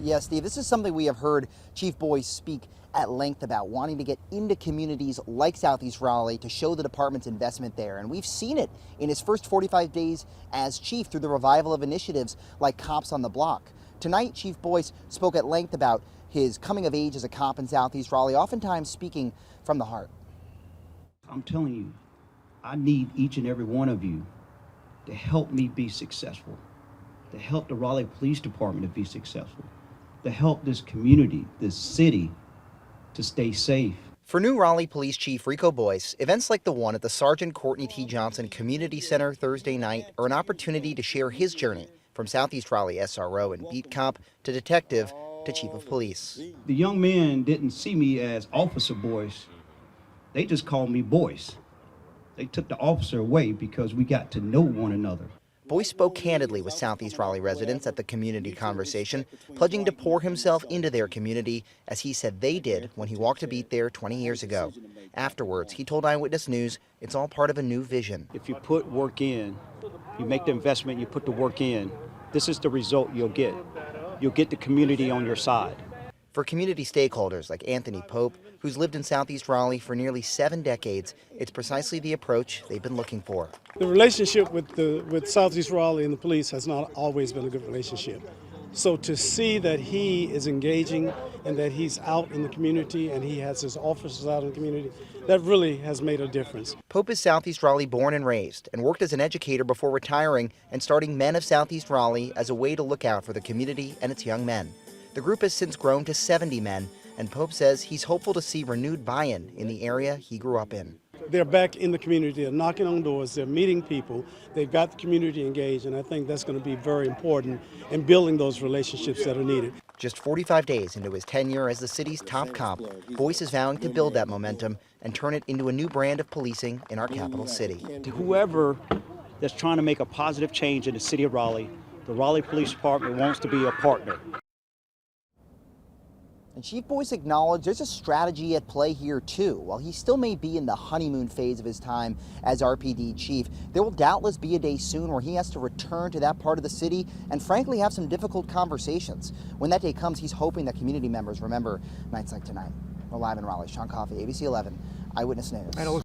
Yeah, Steve, this is something we have heard Chief Boyce speak at length about, wanting to get into communities like Southeast Raleigh to show the department's investment there. And we've seen it in his first 45 days as chief through the revival of initiatives like Cops on the Block. Tonight, Chief Boyce spoke at length about his coming of age as a cop in Southeast Raleigh, oftentimes speaking from the heart. I'm telling you, I need each and every one of you to help me be successful, to help the Raleigh Police Department to be successful, to help this community, this city, to stay safe. For new Raleigh Police Chief Rico Boyce, events like the one at the Sergeant Courtney T. Johnson Community Center Thursday night are an opportunity to share his journey from Southeast Raleigh SRO and beat cop to detective to chief of police. The young men didn't see me as Officer Boyce. They just called me Boyce. They took the officer away because we got to know one another. Boyce spoke candidly with Southeast Raleigh residents at the community conversation, pledging to pour himself into their community as he said they did when he walked a beat there 20 years ago. Afterwards, he told Eyewitness News it's all part of a new vision. If you put work in, you make the investment, you put the work in, this is the result you'll get. You'll get the community on your side. For community stakeholders like Anthony Pope, who's lived in Southeast Raleigh for nearly 7 decades, it's precisely the approach they've been looking for. The relationship with Southeast Raleigh and the police has not always been a good relationship. So to see that he is engaging and that he's out in the community and he has his officers out in the community, that really has made a difference. Pope is Southeast Raleigh born and raised and worked as an educator before retiring and starting Men of Southeast Raleigh as a way to look out for the community and its young men. The group has since grown to 70 men, and Pope says he's hopeful to see renewed buy-in in the area he grew up in. They're back in the community, they're knocking on doors, they're meeting people, they've got the community engaged, and I think that's going to be very important in building those relationships that are needed. Just 45 days into his tenure as the city's top cop, Boyce is vowing to build that momentum and turn it into a new brand of policing in our capital city. To whoever that's trying to make a positive change in the city of Raleigh, the Raleigh Police Department wants to be a partner. And Chief Boyce acknowledged there's a strategy at play here too. While he still may be in the honeymoon phase of his time as RPD Chief, there will doubtless be a day soon where he has to return to that part of the city and frankly have some difficult conversations. When that day comes, he's hoping that community members remember nights like tonight. We're live in Raleigh. Sean Coffey, ABC 11, Eyewitness News.